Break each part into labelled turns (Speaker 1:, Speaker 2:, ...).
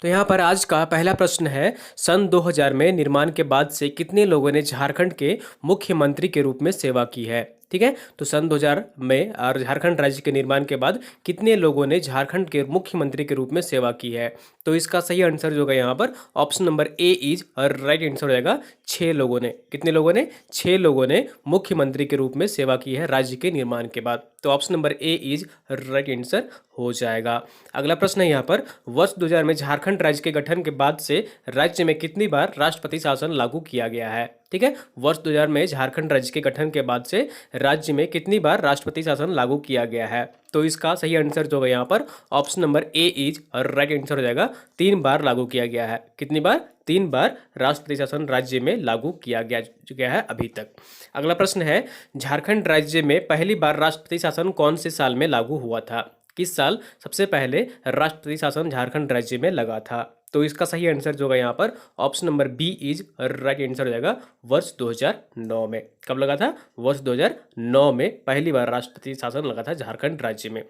Speaker 1: तो यहाँ पर आज का पहला प्रश्न है, सन 2000 में निर्माण के बाद से कितने लोगों ने झारखंड के मुख्यमंत्री के रूप में सेवा की है। ठीक है, तो सन 2000 में और झारखंड राज्य के निर्माण के बाद कितने लोगों ने झारखंड के मुख्यमंत्री के रूप में सेवा की है। तो इसका सही आंसर जो होगा यहाँ पर ऑप्शन नंबर ए इज और राइट आंसर हो जाएगा 6 लोगों ने। कितने लोगों ने? 6 लोगों ने मुख्यमंत्री के रूप में सेवा की है राज्य के निर्माण के बाद। तो option number A is right answer हो जाएगा। अगला प्रश्न है यहाँ पर, वर्ष 2000 में झारखंड राज्य के गठन के बाद से राज्य में कितनी बार राष्ट्रपति शासन लागू किया गया है। ठीक है, वर्ष 2000 में झारखंड राज्य के गठन के बाद से राज्य में कितनी बार राष्ट्रपति शासन लागू किया गया है। तो इसका सही आंसर जो है यहाँ पर ऑप्शन नंबर ए इज और राइट आंसर हो जाएगा 3 बार लागू किया गया है। कितनी बार? 3 बार राष्ट्रपति शासन राज्य में लागू किया गया है अभी तक। अगला प्रश्न है, झारखंड राज्य में पहली बार राष्ट्रपति शासन कौन से साल में लागू हुआ था। किस साल सबसे पहले राष्ट्रपति शासन झारखंड राज्य में लगा था। तो इसका सही आंसर जो होगा यहाँ पर option number B is right answer हो जाएगा वर्ष 2009 में। कब लगा था? वर्ष 2009 में पहली बार राष्ट्रपति शासन लगा था झारखंड राज्य में।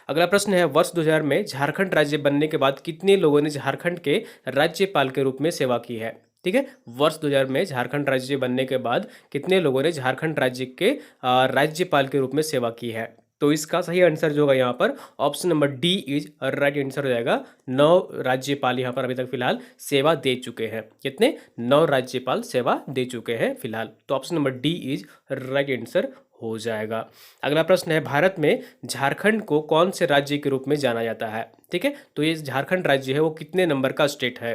Speaker 1: अगला प्रश्न है, वर्ष 2000 में झारखंड राज्य बनने के बाद कितने लोगों ने झारखंड के राज्यपाल के रूप में सेवा की है। ठीक है, वर्ष 2000 में झारखंड राज्य बनने के बाद कितने लोगों ने झारखंड राज्य के राज्यपाल के रूप में सेवा की है। तो इसका सही आंसर जो होगा यहाँ पर option number D is right answer हो जाएगा 9 राज्यपाल यहाँ पर अभी तक फिलहाल सेवा दे चुके हैं। कितने? 9 राज्यपाल सेवा दे चुके हैं फिलहाल। तो option number D is right answer हो जाएगा। अगला प्रश्न है, भारत में झारखंड को कौन से राज्य के रूप में जाना जाता है। ठीक है, तो ये झारखंड राज्य है वो कितने नंबर का स्टेट है।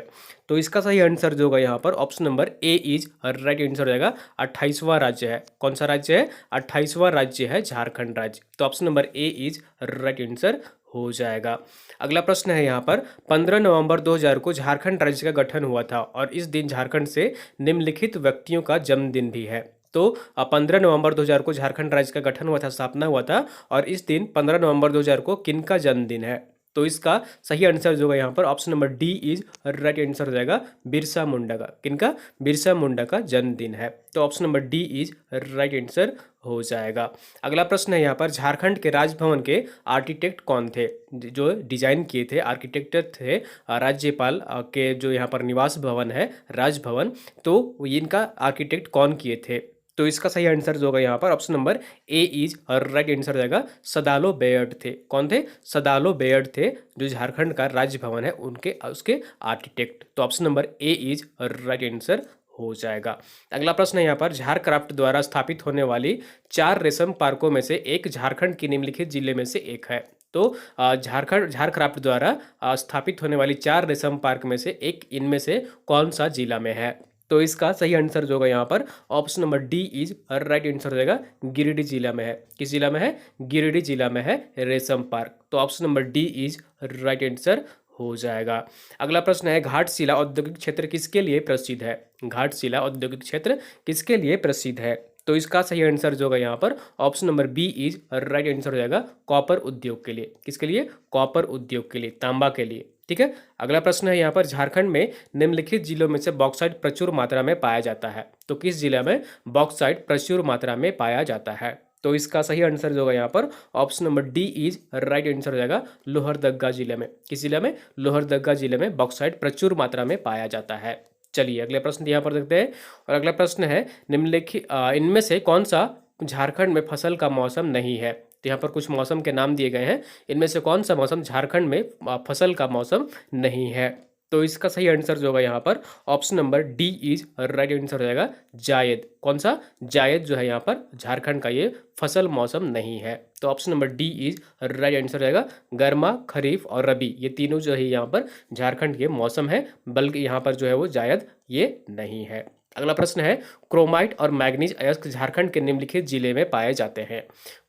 Speaker 1: तो इसका सही आंसर जो होगा यहाँ पर option number A is right answer हो जाएगा 28वां राज्य है। कौन सा राज्य है? 28वां राज्य है झारखंड राज्य। तो option number A is right answer हो जाएगा। अगला प्रश्न है यहाँ पर, 15 नवंबर 2000 को झारखंड राज्य का गठन हुआ था और इस दिन झारखंड से निम्नलिखित व्यक्तियों का जन्मदिन भी है। तो 15 नवंबर 2000 को झारखंड राज्य का गठन हुआ था, स्थापना हुआ था, और इस दिन 15 नवंबर 2000 को किनका जन्मदिन है। तो इसका सही आंसर जो है यहाँ पर option number D is right answer हो जाएगा बिरसा मुंडा का। किनका? बिरसा मुंडा का जन्मदिन है। तो option number D is right answer हो जाएगा। अगला प्रश्न है यहाँ पर, झारखंड के राजभवन के आर्किटेक्ट कौन थे। जो डिजाइन किए थे, आर्किटेक्ट थे राज्यपाल के जो यहाँ पर निवास भवन है राजभवन, तो इनका आर्किटेक्ट कौन किए थे। तो इसका सही आंसर जो होगा यहाँ पर ऑप्शन नंबर ए इज और राइट आंसर हो जाएगा सदालो बेयर्ड थे। कौन थे? सदालो बेयर्ड थे, जो झारखंड का राजभवन है उसके आर्किटेक्ट। तो ऑप्शन नंबर ए इज और राइट आंसर हो जाएगा। अगला प्रश्न है यहाँ पर, झारक्राफ्ट द्वारा स्थापित होने वाली 4 रेशम पार्कों में से एक झारखंड के निम्नलिखित जिले में से एक है। तो झारक्राफ्ट द्वारा स्थापित होने वाली 4 रेशम पार्क में से एक इनमें से कौन सा जिला में है। तो इसका सही आंसर जो होगा यहाँ पर option number D is right answer हो जाएगा गिरिडीह जिला में है। किस जिला में है? गिरिडीह जिला में है रेशम पार्क। तो option number D is right answer हो जाएगा। अगला प्रश्न है, घाटशिला औद्योगिक क्षेत्र किसके लिए प्रसिद्ध है। घाटशिला औद्योगिक क्षेत्र किसके लिए प्रसिद्ध है। तो इसका सही आंसर जो होगा यहाँ पर option number B is right answer हो जाएगा कॉपर उद्योग के लिए। किसके लिए? कॉपर उद्योग के लिए, तांबा के लिए। ठीक है, अगला प्रश्न है यहाँ पर, झारखंड में निम्नलिखित जिलों में से बॉक्साइट प्रचुर मात्रा में पाया जाता है। तो किस जिले में बॉक्साइट प्रचुर मात्रा में पाया जाता है। तो इसका सही आंसर जो होगा यहाँ पर option number D is right answer हो जाएगा लोहरदगा जिले में। किस जिले में? लोहरदगा जिले में बॉक्साइट प्रचुर मात्रा में पाया जाता है। चलिए अगले प्रश्न यहाँ पर देखते हैं, और अगला प्रश्न है, निम्नलिखित इनमें से कौन सा झारखंड में फसल का मौसम नहीं है। तो यहाँ पर कुछ मौसम के नाम दिए गए हैं, इनमें से कौन सा मौसम झारखंड में फसल का मौसम नहीं है। तो इसका सही आंसर जो होगा यहाँ पर option number D is right answer हो जाएगा जायद। कौन सा? जायद जो है यहाँ पर झारखंड का ये फसल मौसम नहीं है। तो option number D is right answer हो जाएगा गर्मा, खरीफ और रबी, ये तीनों जो है यहाँ पर झारखंड के मौसम है, बल्कि यहाँ पर जो है वो जायद ये नहीं है। अगला प्रश्न है, क्रोमाइट और मैग्नीज अयस्क झारखंड के निम्नलिखित जिले में पाए जाते हैं।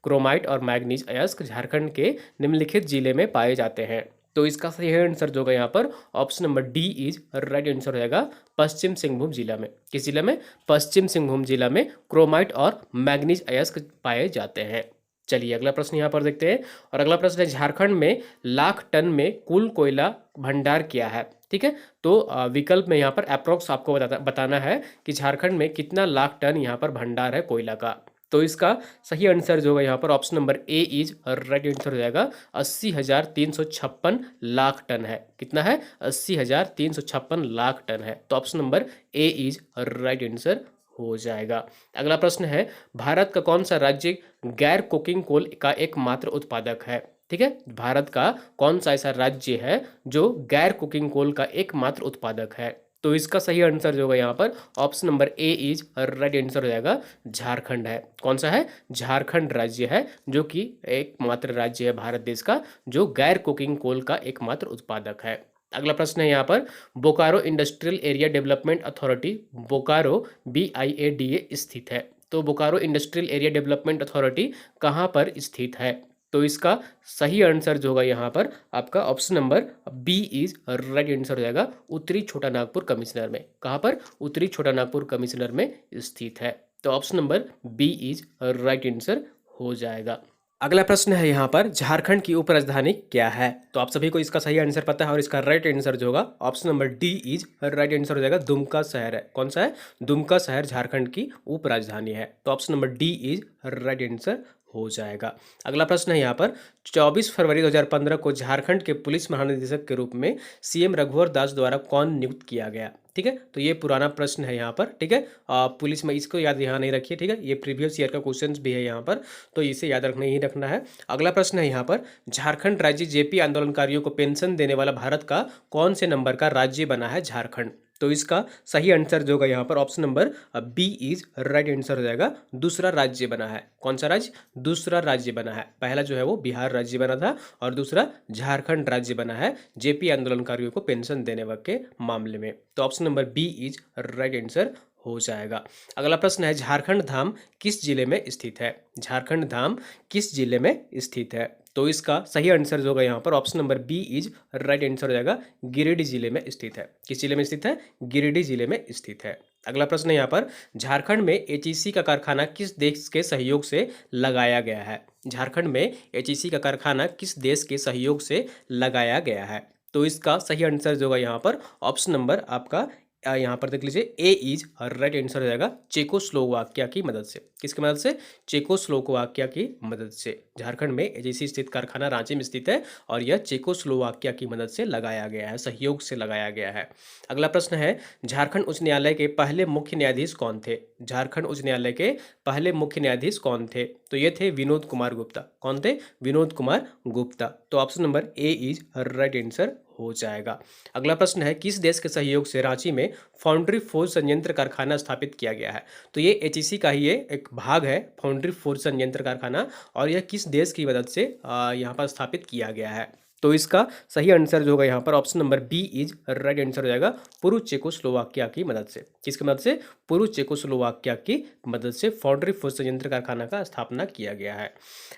Speaker 1: क्रोमाइट और मैग्नीज अयस्क झारखंड के निम्नलिखित जिले में पाए जाते हैं। तो इसका सही आंसर जो होगा यहाँ पर option number D is right answer हो जाएगा पश्चिम सिंहभूम जिला में। किस जिला में? पश्चिम सिंहभूम जिला में क्रोमाइट और मैग्नीज अयस्क पाए जाते हैं। चलिए अगला प्रश्न यहाँ पर देखते हैं, और अगला प्रश्न है, झारखंड में लाख टन में कुल कोयला भंडार क्या है। ठीक है, तो विकल्प में यहाँ पर अप्रोक्स आपको बताना है कि झारखंड में कितना लाख टन यहाँ पर भंडार है कोयला का। तो इसका सही आंसर जो होगा यहाँ पर option number A is right answer हो जाएगा 80,356 लाख टन है। कितना है? 80,356 लाख टन है। तो option number A is right answer हो जाएगा। अगला प्रश्न है, भारत का कौन सा राज्य गैर कोकिंग कोल का एकमात्र उत्पादक है? ठीक है, भारत का कौन सा ऐसा राज्य है जो गैर कुकिंग कोल का एकमात्र उत्पादक है? तो इसका सही आंसर जो होगा यहाँ पर option number A is right answer हो जाएगा झारखंड है। कौन सा है? झारखंड राज्य है जो कि एकमात्र राज्य है भारत देश का जो गैर कुकिंग कोल का एकमात्र उत्पादक है। अगला प्रश्न है यहाँ पर, Bokaro industrial area development authority Bokaro BIADA स्थित है। तो Bokaro industrial area development authority कहाँ पर स्थित है? तो इसका सही आंसर जो होगा यहाँ पर आपका option number B is right answer हो जाएगा उत्तरी छोटा नागपुर कमिश्नर में। कहाँ पर? उत्तरी छोटा नागपुर कमिश्नर में स्थित है। तो option number B is right answer हो जाएगा। अगला प्रश्न है यहाँ पर, झारखंड की उपराजधानी क्या है? तो आप सभी को इसका सही आंसर पता है और इसका राइट आंसर जो होगा option number D is right answer हो जाएगा दुमका शहर है। कौन सा है? दुमका शहर झारखंड की उपराजधानी है। तो option number D is right answer हो जाएगा। अगला प्रश्न है यहाँ पर, 24 फरवरी 2015 को झारखंड के पुलिस महानिदेशक के रूप में CM रघुवर दास द्वारा कौन नियुक्त किया गया? ठीक है, तो ये पुराना प्रश्न है यहाँ पर। ठीक है, पुलिस में इसको याद यहाँ नहीं रखिए। ठीक है, ये प्रीवियस ईयर का क्वेश्चन भी है यहाँ पर, तो इसे याद रखना ही रखना है। अगला प्रश्न है यहाँ पर, झारखंड राज्य JP आंदोलनकारियों को पेंशन देने वाला भारत का कौन से नंबर का राज्य बना है झारखंड? तो इसका सही आंसर जो होगा यहाँ पर option number B is right answer हो जाएगा दूसरा राज्य बना है। कौन सा राज्य? दूसरा राज्य बना है। पहला जो है वो बिहार राज्य बना था और दूसरा झारखंड राज्य बना है JP आंदोलनकारियों को पेंशन देने के मामले में। तो option number B is right answer हो जाएगा। अगला प्रश्न है, झारखंड धाम किस जिले में स्थित है? झारखंड धाम किस जिले में स्थित है? तो इसका सही आंसर जो होगा यहाँ पर option number B is right answer हो जाएगा गिरिडीह जिले में स्थित है। किस जिले में स्थित है? गिरिडीह जिले में स्थित है। अगला प्रश्न है यहाँ पर, झारखंड में HEC का कारखाना किस देश के सहयोग से लगाया गया है? झारखंड में HEC का कारखाना किस देश के सहयोग से लगाया गया है? तो इसका सही आंसर जो होगा यहाँ पर ऑप्शन नंबर आपका यहाँ पर देख लीजिए ए इज राइट आंसर हो जाएगा चेकोस्लोवाकिया की मदद से। किसकी मदद से? चेकोस्लोवाकिया की मदद से। झारखंड में HEC स्थित कारखाना रांची में स्थित है और यह चेकोस्लोवाकिया की मदद से लगाया गया है, सहयोग से लगाया गया है। अगला प्रश्न है, झारखंड उच्च न्यायालय के पहले मुख्य न्यायाधीश कौन थे? झारखंड उच्च न्यायालय के पहले मुख्य न्यायाधीश कौन थे? तो ये थे विनोद कुमार गुप्ता। कौन थे? विनोद कुमार गुप्ता। तो option number A is right answer हो जाएगा। अगला प्रश्न है, किस देश के सहयोग से रांची में फाउंड्री फोर्ज संयंत्र कारखाना स्थापित किया गया है? तो ये HEC का ही एक भाग है फाउंड्री फोर्ज संयंत्र कारखाना, और यह किस देश की मदद से यहाँ पर स्थापित किया गया है? तो इसका सही आंसर जो होगा यहाँ पर option number B is right answer हो जाएगा पूर्व चेकोस्लोवाकिया की मदद से। किसकी मदद से? पूर्व चेकोस्लोवाकिया की मदद से फाउंड्री फोर्ज संयंत्र कारखाना का स्थापना किया गया है।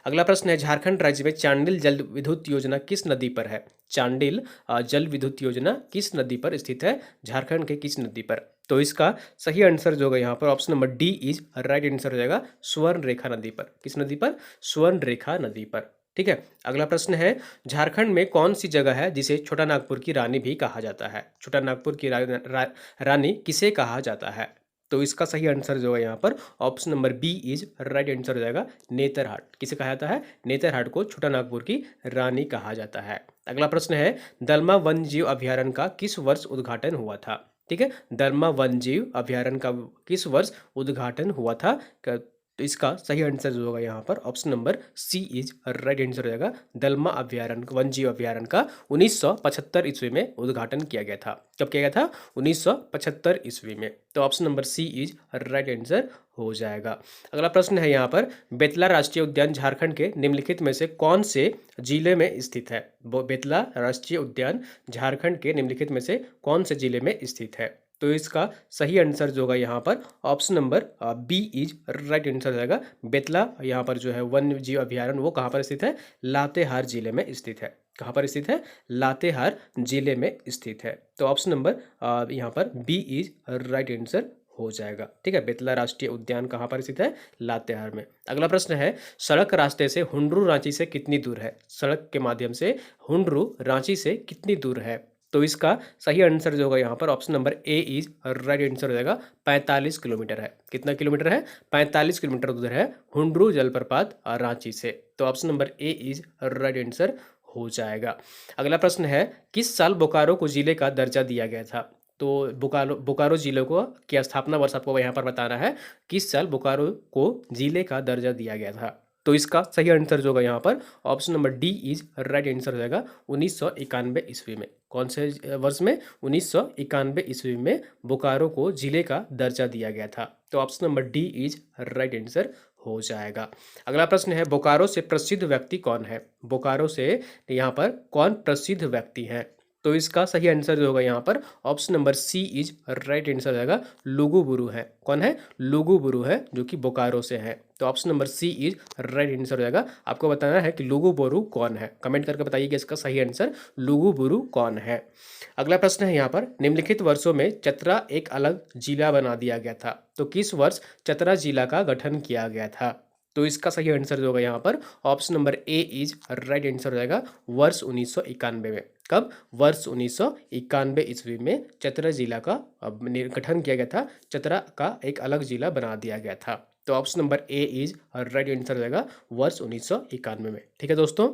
Speaker 1: अगला प्रश्न है, झारखंड राज्य में चांडिल जल विद्युत योजना किस नदी पर है? चांडिल जल विद्युत योजना किस नदी पर स्थित है? झारखंड के किस नदी पर? तो इसका सही आंसर जो होगा यहाँ पर option number D is right answer हो जाएगा स्वर्ण रेखा नदी पर। किस नदी पर? स्वर्ण रेखा नदी पर। ठीक है, अगला प्रश्न है, झारखंड में कौन सी जगह है जिसे छोटा नागपुर की रानी भी कहा जाता है? छोटा नागपुर की रानी किसे कहा जाता है? तो इसका सही आंसर जो है यहाँ पर option number B is right answer हो जाएगा नेतरहाट। किसे कहा जाता है? नेतरहाट को छोटा नागपुर की रानी कहा जाता है। अगला प्रश्न है, दलमा वन्य जीव अभ्यारण्य का किस वर्ष उद्घाटन हुआ था? ठीक है, दलमा वन्य जीव अभ्यारण्य का किस वर्ष उद्घाटन हुआ था? तो इसका सही आंसर जो होगा यहाँ पर option number C is right answer हो जाएगा दलमा अभ्यारण्य वन्य जीव अभ्यारण्य का 1975 ईस्वी में उद्घाटन किया गया था। कब किया गया था? 1975 ईस्वी में। तो option number C is right answer हो जाएगा। अगला प्रश्न है यहाँ पर, बेतला राष्ट्रीय उद्यान झारखंड के निम्नलिखित में से कौन से जिले में स्थित है? बेतला राष्ट्रीय उद्यान झारखंड के निम्नलिखित में से कौन से जिले में स्थित है? तो इसका सही आंसर जो होगा यहाँ पर option number B is right answer हो जाएगा बेतला यहाँ पर जो है वन्य जीव अभ्यारण्य वो कहाँ पर स्थित है? लातेहार जिले में स्थित है। कहाँ पर स्थित है? लातेहार जिले में स्थित है। तो ऑप्शन नंबर यहाँ पर बी इज राइट आंसर हो जाएगा। ठीक है, बेतला राष्ट्रीय उद्यान कहाँ पर स्थित है? लातेहार में। अगला प्रश्न है, सड़क रास्ते से हुंडरू रांची से कितनी दूर है? सड़क के माध्यम से हुंडरू रांची से कितनी दूर है? तो इसका सही आंसर जो होगा यहाँ पर option number A is right answer हो जाएगा 45 किलोमीटर है। कितना किलोमीटर है? 45 किलोमीटर उधर है हुंड्रू जलप्रपात रांची से। तो option number A is right answer हो जाएगा। अगला प्रश्न है, किस साल बोकारो को जिले का दर्जा दिया गया था? तो बोकारो जिले को की स्थापना वर्ष आपको यहाँ पर बताना है। किस साल बोकारो को जिले का दर्जा दिया गया था? तो इसका सही आंसर जो होगा यहाँ पर option number D is right answer हो जाएगा 1991 ईस्वी में। कौन से वर्ष में? 1991 ईस्वी में बोकारो को जिले का दर्जा दिया गया था। तो option number D is right answer हो जाएगा। अगला प्रश्न है, बोकारो से प्रसिद्ध व्यक्ति कौन है? बोकारो से यहाँ पर कौन प्रसिद्ध व्यक्ति है? तो इसका सही आंसर जो होगा यहाँ पर option number C is right answer हो जाएगा लुगुबुरु है। कौन है? लुगुबुरु है, जो कि बोकारो से है। तो option number C is right answer हो जाएगा। आपको बताना है कि लुगुबुरु कौन है, कमेंट करके बताइए कि इसका सही आंसर लुगुबुरु कौन है। अगला प्रश्न है यहाँ पर, निम्नलिखित वर्षों में चतरा एक अलग जिला बना दिया गया था। तो किस वर्ष चतरा जिला का गठन किया गया था? तो इसका सही आंसर जो होगा यहाँ पर option number A is right answer हो जाएगा वर्ष 1991 में। कब? वर्ष 1991 ईस्वी में चतरा जिला का गठन किया गया था। चतरा का एक अलग जिला बना दिया गया था। तो option number A is right answer हो जाएगा वर्ष 1991 में। ठीक है दोस्तों।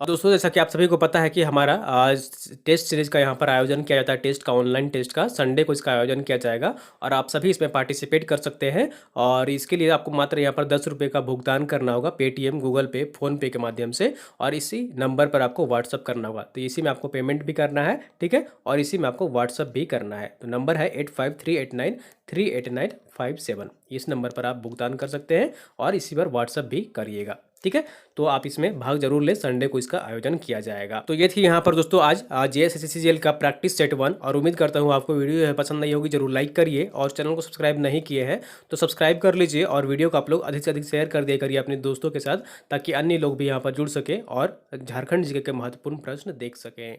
Speaker 1: और दोस्तों, जैसा कि आप सभी को पता है कि हमारा आज टेस्ट सीरीज का यहाँ पर आयोजन किया जाता है, टेस्ट का, ऑनलाइन टेस्ट का। संडे को इसका आयोजन किया जाएगा और आप सभी इसमें पार्टिसिपेट कर सकते हैं। और इसके लिए आपको मात्र यहाँ पर 10 रुपये का भुगतान करना होगा पेटीएम, गूगल पे, फ़ोनपे के माध्यम से, और इसी नंबर पर आपको व्हाट्सअप करना होगा। तो इसी में आपको पेमेंट भी करना है, ठीक है, और इसी में आपको व्हाट्सअप भी करना है। तो नंबर है 8538938957। इस नंबर पर आप भुगतान कर सकते हैं और इसी पर व्हाट्सअप भी करिएगा, ठीक है। तो आप इसमें भाग जरूर लें, संडे को इसका आयोजन किया जाएगा। तो ये थी यहाँ पर दोस्तों आज JSSCCGL का प्रैक्टिस सेट 1। और उम्मीद करता हूँ आपको वीडियो पसंद आई होगी। जरूर लाइक करिए और चैनल को सब्सक्राइब नहीं किए हैं तो सब्सक्राइब कर लीजिए, और वीडियो को आप लोग अधिक से अधिक शेयर कर दिया करिए अपने दोस्तों के साथ, ताकि अन्य लोग भी यहाँ पर जुड़ सकें और झारखंड जीके के महत्वपूर्ण प्रश्न देख सकें।